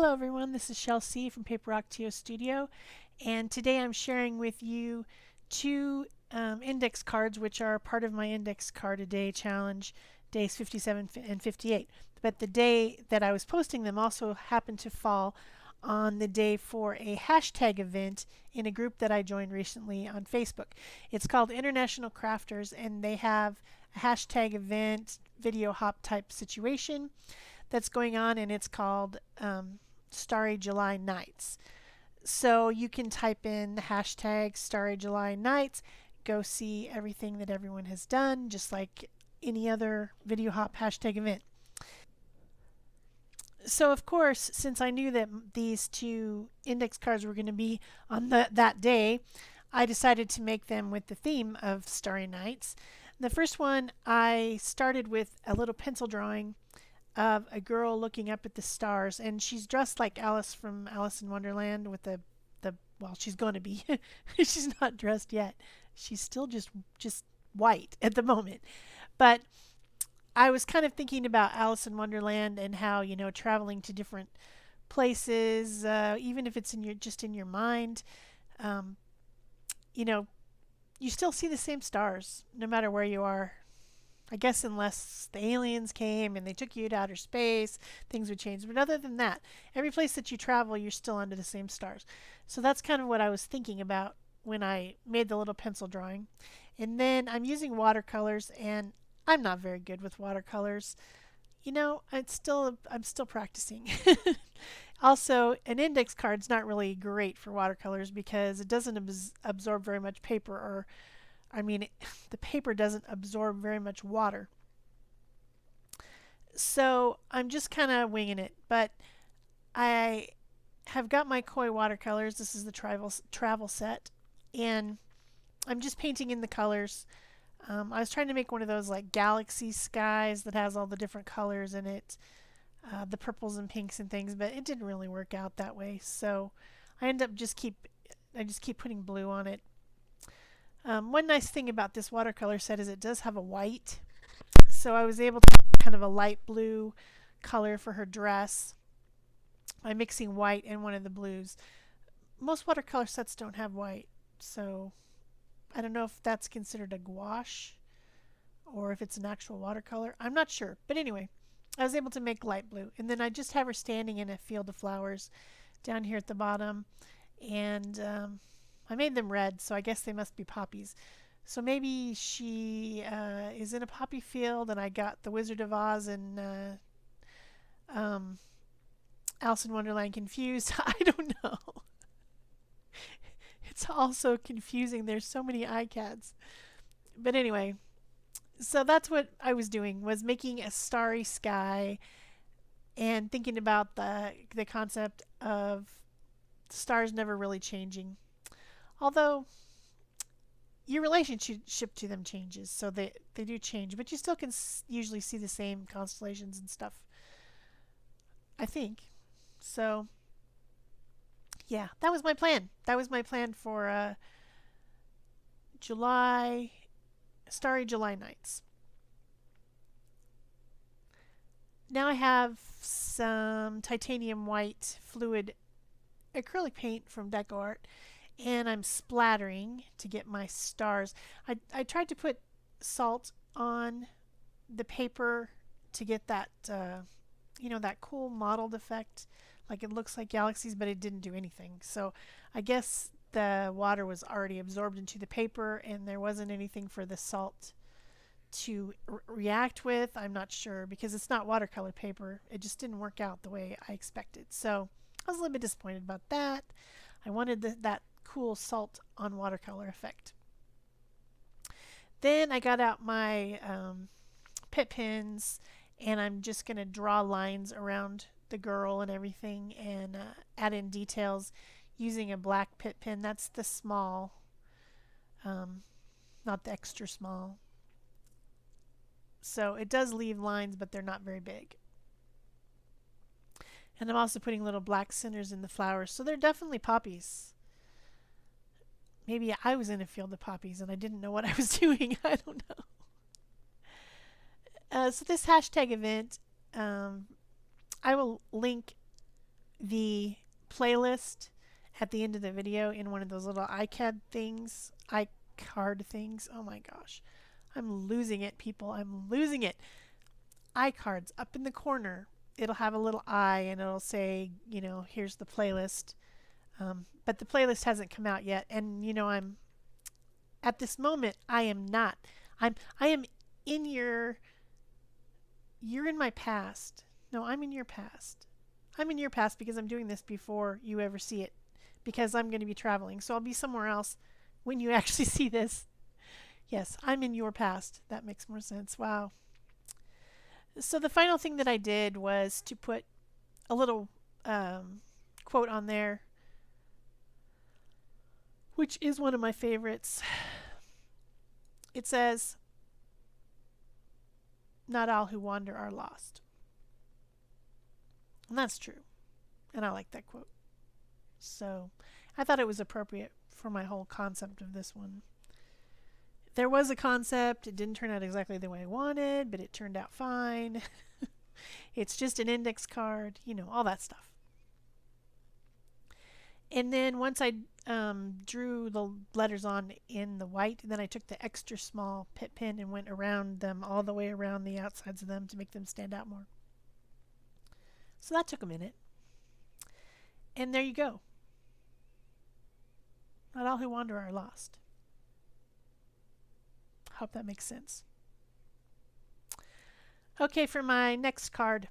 Hello everyone, this is Shel from Paper Rock TO Studio, and today I'm sharing with you two index cards which are part of my index card a day challenge, days 57 and 58. But the day that I was posting them also happened to fall on the day for a hashtag event in a group that I joined recently on Facebook. It's called International Crafters, and they have a hashtag event video hop type situation that's going on, and it's called Starry July Nights. So you can type in the hashtag Starry July Nights, go see everything that everyone has done, just like any other video hop hashtag event. So of course, since I knew that these two index cards were going to be on that day, I decided to make them with the theme of Starry Nights. The first one, I started with a little pencil drawing of a girl looking up at the stars, and she's dressed like Alice from Alice in Wonderland with the well, she's going to be. She's not dressed yet. She's still just white at the moment. But I was kind of thinking about Alice in Wonderland and how, traveling to different places, even if it's in your just in your mind, um, you know, you still see the same stars no matter where you are. I guess unless the aliens came and they took you to outer space, things would change. But other than that, every place that you travel, you're still under the same stars. So that's kind of what I was thinking about when I made the little pencil drawing. And then I'm using watercolors, and I'm not very good with watercolors. I'm still practicing. Also, an index card's not really great for watercolors because it doesn't absorb very much paper, or I mean, the paper doesn't absorb very much water. So I'm just kind of winging it. But I have got my koi watercolors. This is the travel set. And I'm just painting in the colors. I was trying to make one of those like galaxy skies that has all the different colors in it, the purples and pinks and things, but it didn't really work out that way. So I end up I just keep putting blue on it. One nice thing about this watercolor set is it does have a white, so I was able to have kind of a light blue color for her dress by mixing white and one of the blues. Most watercolor sets don't have white, so I don't know if that's considered a gouache or if it's an actual watercolor. I'm not sure, but anyway, I was able to make light blue, and then I just have her standing in a field of flowers down here at the bottom, and I made them red, so I guess they must be poppies. So maybe she is in a poppy field, and I got the Wizard of Oz and um, Alice in Wonderland confused. I don't know. It's also confusing. There's so many iCads. But anyway, so that's what I was doing, was making a starry sky and thinking about the concept of stars never really changing. Although your relationship to them changes, so they do change, but you still can usually see the same constellations and stuff, I think. So yeah, that was my plan. That was my plan for July, Starry July Nights. Now I have some titanium white fluid acrylic paint from DecoArt, and I'm splattering to get my stars. I tried to put salt on the paper to get that, that cool mottled effect. Like it looks like galaxies, but it didn't do anything. So I guess the water was already absorbed into the paper, and there wasn't anything for the salt to react with. I'm not sure because it's not watercolor paper. It just didn't work out the way I expected. So I was a little bit disappointed about that. I wanted that cool salt on watercolor effect. Then I got out my pit pens, and I'm just going to draw lines around the girl and everything, and add in details using a black pit pen. That's the small, not the extra small. So it does leave lines, but they're not very big. And I'm also putting little black centers in the flowers, so they're definitely poppies. Maybe I was in a field of poppies and I didn't know what I was doing. I don't know. So this hashtag event, I will link the playlist at the end of the video in one of those little iCAD things, iCard things. Oh my gosh. I'm losing it, people. I'm losing it. iCards up in the corner. It'll have a little I and it'll say, here's the playlist. But the playlist hasn't come out yet. And, I'm at this moment, I am not. I am in you're in my past. No, I'm in your past. I'm in your past because I'm doing this before you ever see it because I'm going to be traveling. So I'll be somewhere else when you actually see this. Yes, I'm in your past. That makes more sense. Wow. So the final thing that I did was to put a little quote on there, which is one of my favorites. It says, "Not all who wander are lost." And that's true. And I like that quote. So I thought it was appropriate for my whole concept of this one. There was a concept. It didn't turn out exactly the way I wanted, but it turned out fine. It's just an index card, all that stuff. And then once I drew the letters on in the white, then I took the extra small pit pen and went around them all the way around the outsides of them to make them stand out more. So that took a minute. And there you go. Not all who wander are lost. Hope that makes sense. Okay, for my next card.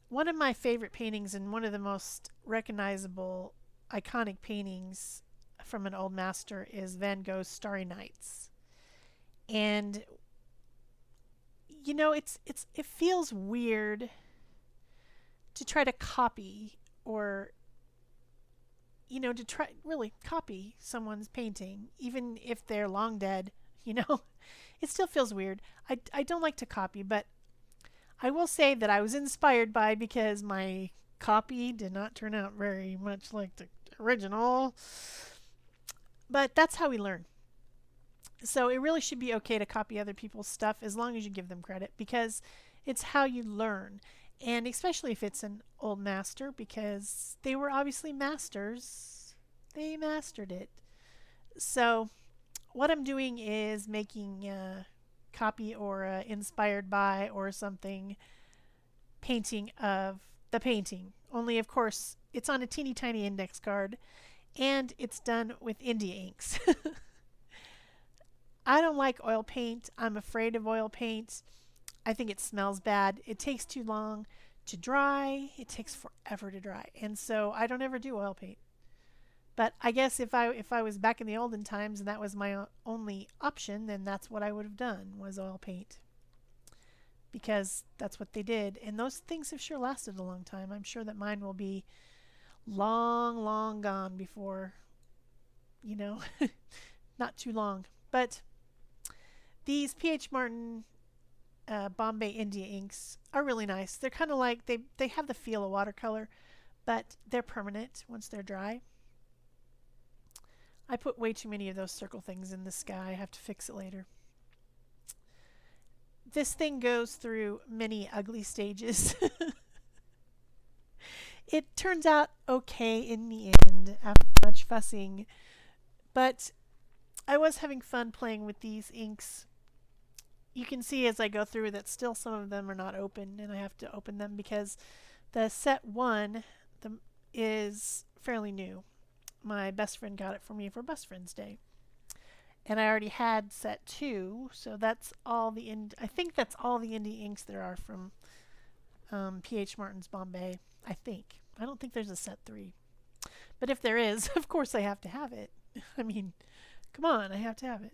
One of my favorite paintings and one of the most recognizable, iconic paintings from an old master is Van Gogh's Starry Nights. And it feels weird to try to copy or to try really copy someone's painting, even if they're long dead, it still feels weird. I don't like to copy, but I will say that I was inspired by because my copy did not turn out very much like the original. But that's how we learn. So it really should be okay to copy other people's stuff as long as you give them credit because it's how you learn. And especially if it's an old master because they were obviously masters. They mastered it. So what I'm doing is making a copy or inspired by or something painting of the painting. Only, of course, it's on a teeny tiny index card and it's done with India inks. I don't like oil paint. I'm afraid of oil paint. I think it smells bad. It takes too long to dry. It takes forever to dry. And so I don't ever do oil paint. But I guess if I was back in the olden times and that was my only option, then that's what I would have done was oil paint. Because that's what they did. And those things have sure lasted a long time. I'm sure that mine will be long, long gone before, not too long. But these P.H. Martin Bombay India inks are really nice. They're kind of like, they have the feel of watercolor, but they're permanent once they're dry. I put way too many of those circle things in the sky. I have to fix it later. This thing goes through many ugly stages. It turns out okay in the end after much fussing, but I was having fun playing with these inks. You can see as I go through that still some of them are not open, and I have to open them because the set 1 is fairly new. My best friend got it for me for Best Friends Day. And I already had set 2, so that's all I think that's all the indie inks there are from P.H. Martin's Bombay, I think. I don't think there's a set 3. But if there is, of course I have to have it. I mean, come on, I have to have it.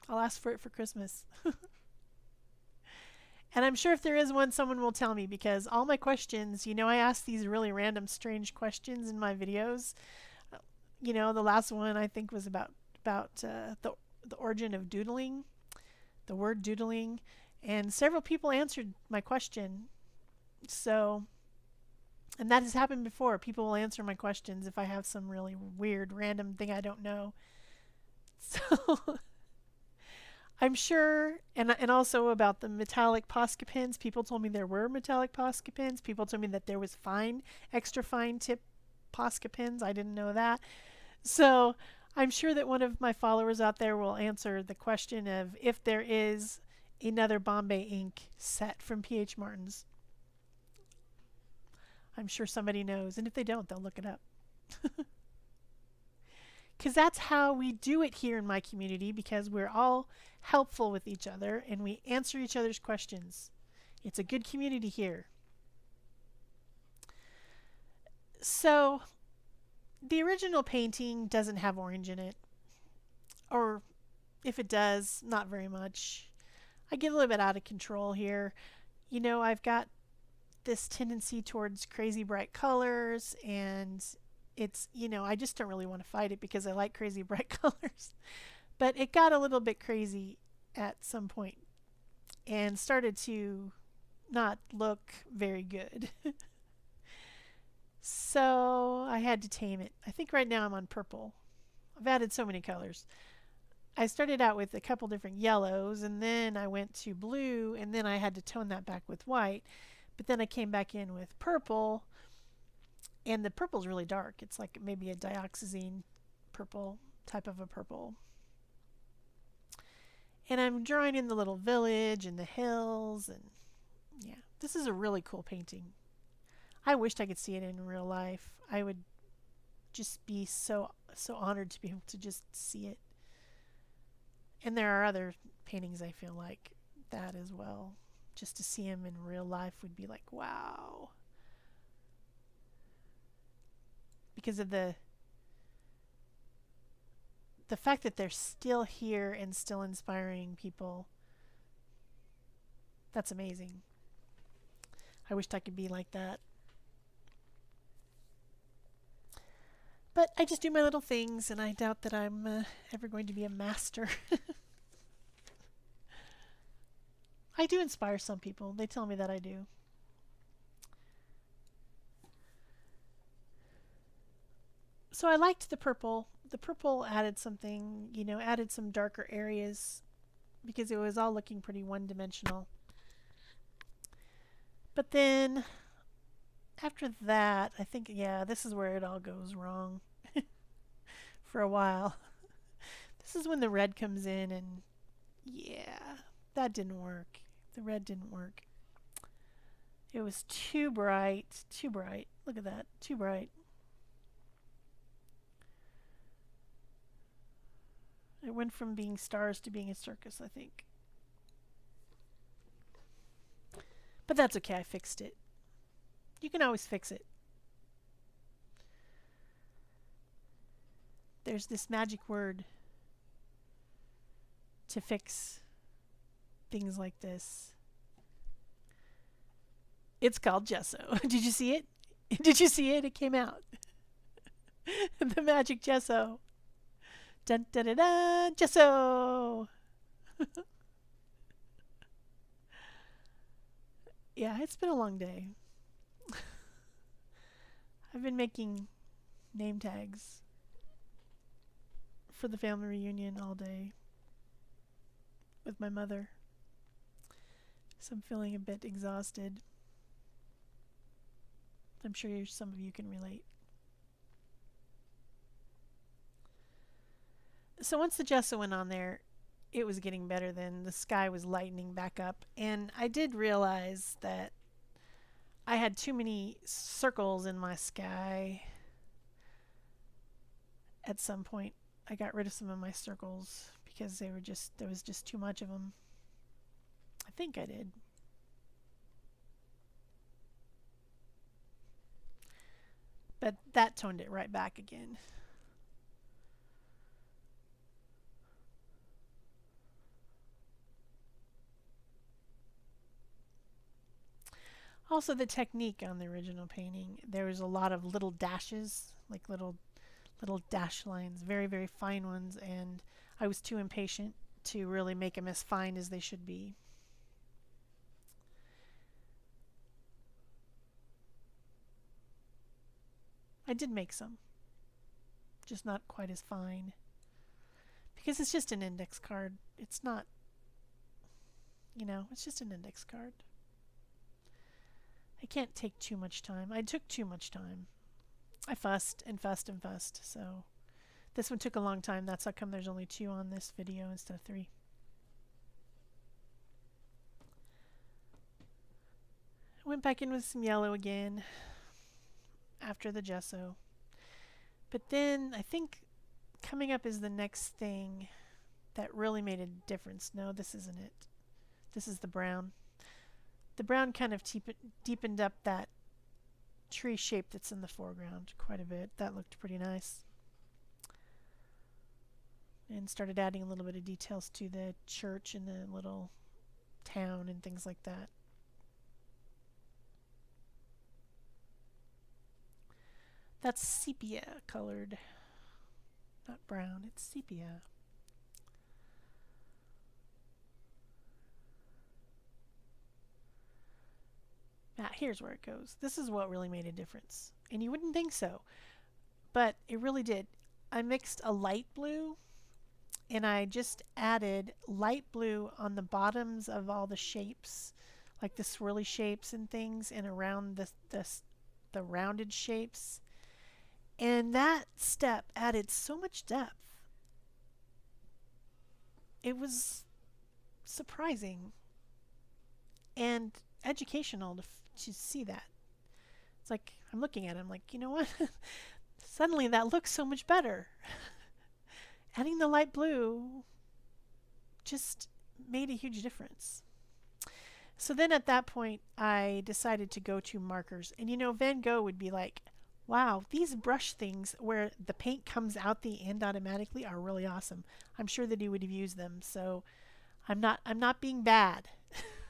I'll ask for it for Christmas. And I'm sure if there is one, someone will tell me because all my questions, I ask these really random, strange questions in my videos. The last one I think was about the origin of doodling, the word doodling, and several people answered my question. So, and that has happened before. People will answer my questions if I have some really weird, random thing I don't know. So, I'm sure, and also about the metallic Posca pens. People told me there were metallic Posca pens. People told me that there was fine, extra fine tip Posca pens. I didn't know that. So I'm sure that one of my followers out there will answer the question of if there is another Bombay ink set from PH Martin's. I'm sure somebody knows, and if they don't, they'll look it up. Because that's how we do it here in my community, because we're all helpful with each other and we answer each other's questions. It's a good community here. So, the original painting doesn't have orange in it, or if it does, not very much. I get a little bit out of control here. I've got this tendency towards crazy bright colors, and I just don't really want to fight it because I like crazy bright colors. But it got a little bit crazy at some point and started to not look very good. So I had to tame it. I think right now I'm on purple. I've added so many colors. I started out with a couple different yellows, and then I went to blue, and then I had to tone that back with white. But then I came back in with purple, and the purple's really dark. It's like maybe a dioxazine purple, type of a purple. And I'm drawing in the little village and the hills, and yeah, this is a really cool painting. I wished I could see it in real life. I would just be so honored to be able to just see it. And there are other paintings I feel like that as well. Just to see them in real life would be like, wow. Because of the fact that they're still here and still inspiring people. That's amazing. I wished I could be like that. But I just do my little things, and I doubt that I'm ever going to be a master. I do inspire some people. They tell me that I do. So I liked the purple. The purple added something, added some darker areas because it was all looking pretty one-dimensional. But then after that, I think, yeah, this is where it all goes wrong for a while. This is when the red comes in, and yeah, that didn't work. The red didn't work. It was too bright, too bright. Look at that, too bright. It went from being stars to being a circus, I think. But that's okay, I fixed it. You can always fix it. There's this magic word to fix things like this. It's called gesso. Did you see it? Did you see it? It came out. The magic gesso. Dun dun dun dun, gesso. Yeah, it's been a long day. I've been making name tags for the family reunion all day with my mother. So I'm feeling a bit exhausted. I'm sure some of you can relate. So once the gesso went on there, it was getting better then. The sky was lightening back up. And I did realize that I had too many circles in my sky. At some point, I got rid of some of my circles because there was just too much of them. I think I did. But that toned it right back again. Also, the technique on the original painting, there was a lot of little dashes, like little dash lines, very, very fine ones, and I was too impatient to really make them as fine as they should be. I did make some, just not quite as fine. Because it's just an index card. It's not You know, it's just an index card. I can't take too much time. I took too much time. I fussed and fussed and fussed. So this one took a long time. That's how come there's only 2 on this video instead of 3. I went back in with some yellow again after the gesso. But then I think coming up is the next thing that really made a difference. No, this isn't it. This is the brown. The brown kind of deepened up that tree shape that's in the foreground quite a bit. That looked pretty nice. And started adding a little bit of details to the church and the little town and things like that. That's sepia colored. Not brown, it's sepia. Now, here's where it goes. This is what really made a difference. And you wouldn't think so, but it really did. I mixed a light blue and I just added light blue on the bottoms of all the shapes, like the swirly shapes and things, and around the rounded shapes. And that step added so much depth. It was surprising and educational to see that. It's like I'm looking at it, I'm like, you know what? Suddenly that looks so much better. Adding the light blue just made a huge difference. So then at that point, I decided to go to markers. And you know, Van Gogh would be like, wow, these brush things where the paint comes out the end automatically are really awesome. I'm sure that he would have used them. So I'm not being bad.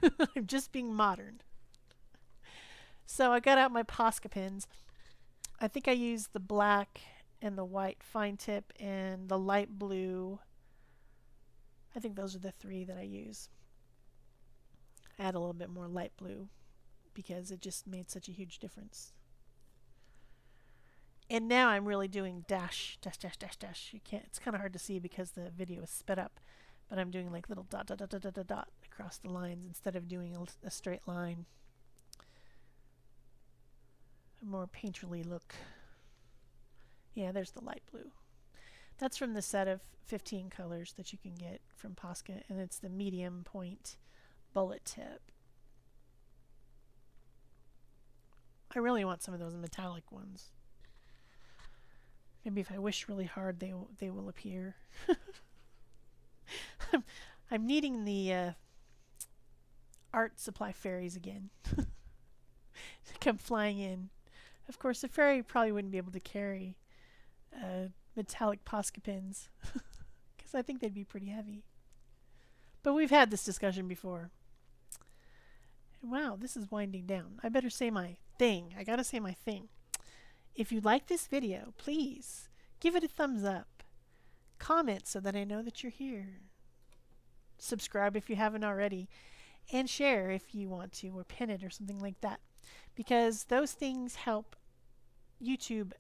I'm just being modern. So I got out my Posca pens. I think I used the black and the white fine tip and the light blue. I think those are the 3 that I use. Add a little bit more light blue because it just made such a huge difference. And now I'm really doing dash, dash, dash, dash, dash. You can't, it's kind of hard to see because the video is sped up, but I'm doing like little dot, dot, dot, dot, dot, dot, dot across the lines instead of doing a straight line. A more painterly look. Yeah, there's the light blue. That's from the set of 15 colors that you can get from Posca, and it's the medium point bullet tip. I really want some of those metallic ones. Maybe if I wish really hard, they will appear. I'm needing the art supply fairies again to come flying in. Of course, a fairy probably wouldn't be able to carry metallic Posca pens because I think they'd be pretty heavy. But we've had this discussion before. Wow, this is winding down. I better say my thing. I gotta say my thing. If you like this video, please give it a thumbs up. Comment so that I know that you're here. Subscribe if you haven't already. And share if you want to, or pin it or something like that. Because those things help YouTube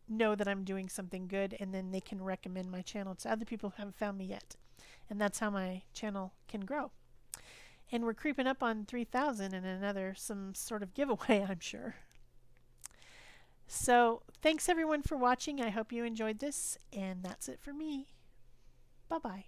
know that I'm doing something good, and then they can recommend my channel to other people who haven't found me yet. And that's how my channel can grow. And we're creeping up on 3,000 and some sort of giveaway, I'm sure. So thanks everyone for watching. I hope you enjoyed this, and that's it for me. Bye-bye.